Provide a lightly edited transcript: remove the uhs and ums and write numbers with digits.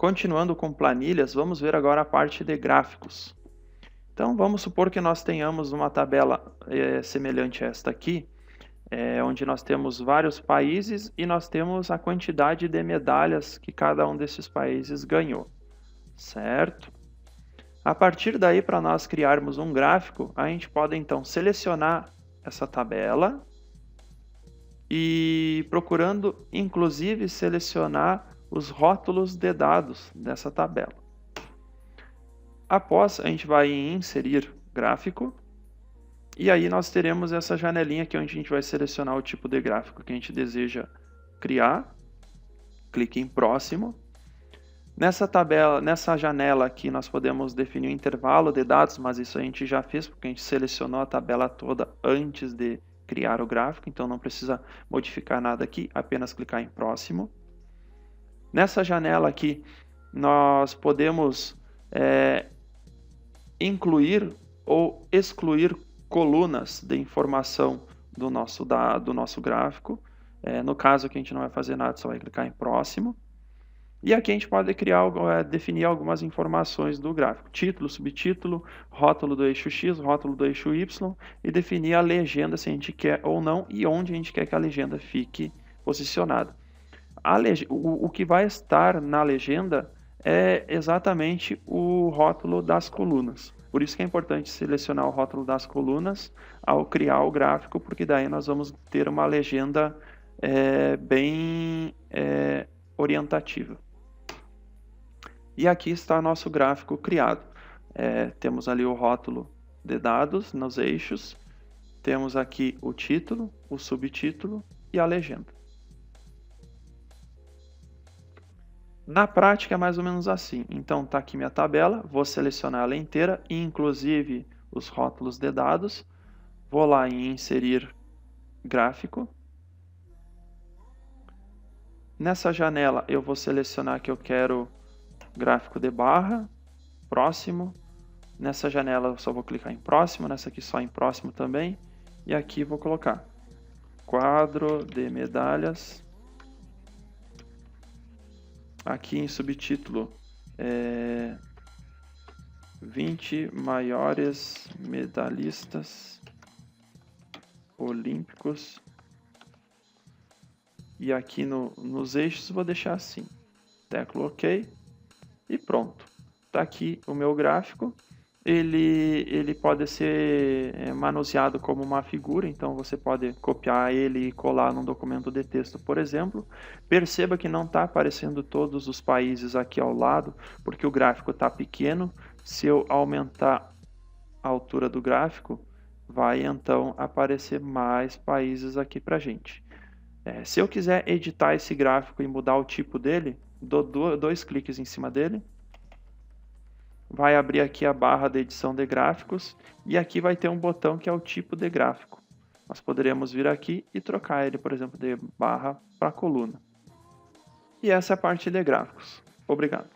Continuando com planilhas, vamos ver agora a parte de gráficos. Então, vamos supor que nós tenhamos uma tabela semelhante a esta aqui, onde nós temos vários países e nós temos a quantidade de medalhas que cada um desses países ganhou, certo? A partir daí, para nós criarmos um gráfico, a gente pode então selecionar essa tabela e procurando inclusive selecionar os rótulos de dados dessa tabela. Após, a gente vai em inserir gráfico e aí nós teremos essa janelinha aqui onde a gente vai selecionar o tipo de gráfico que a gente deseja criar. Clique em próximo. Nessa janela aqui nós podemos definir um intervalo de dados, mas isso a gente já fez porque a gente selecionou a tabela toda antes de criar o gráfico, então não precisa modificar nada aqui, apenas clicar em próximo. Nessa janela aqui nós podemos incluir ou excluir colunas de informação do nosso gráfico. No caso aqui a gente não vai fazer nada, só vai clicar em próximo. E aqui a gente pode definir algumas informações do gráfico. Título, subtítulo, rótulo do eixo X, rótulo do eixo Y e definir a legenda se a gente quer ou não e onde a gente quer que a legenda fique posicionada. O que vai estar na legenda é exatamente o rótulo das colunas. Por isso que é importante selecionar o rótulo das colunas ao criar o gráfico, porque daí nós vamos ter uma legenda bem orientativa. E aqui está o nosso gráfico criado. Temos ali o rótulo de dados nos eixos, temos aqui o título, o subtítulo e a legenda. Na prática é mais ou menos assim. Então está aqui minha tabela, vou selecionar ela inteira, inclusive os rótulos de dados. Vou lá em inserir gráfico. Nessa janela eu vou selecionar que eu quero gráfico de barra, próximo. Nessa janela eu só vou clicar em próximo, nessa aqui só em próximo também. E aqui vou colocar quadro de medalhas. Aqui em subtítulo, 20 maiores medalhistas olímpicos. E aqui nos eixos vou deixar assim. Teclo OK. E pronto. Está aqui o meu gráfico. Ele pode ser manuseado como uma figura, então você pode copiar ele e colar num documento de texto, por exemplo. Perceba que não está aparecendo todos os países aqui ao lado, porque o gráfico está pequeno. Se eu aumentar a altura do gráfico, vai então aparecer mais países aqui para a gente. Se eu quiser editar esse gráfico e mudar o tipo dele, dou dois cliques em cima dele. Vai abrir aqui a barra de edição de gráficos e aqui vai ter um botão que é o tipo de gráfico. Nós poderemos vir aqui e trocar ele, por exemplo, de barra para coluna. E essa é a parte de gráficos. Obrigado.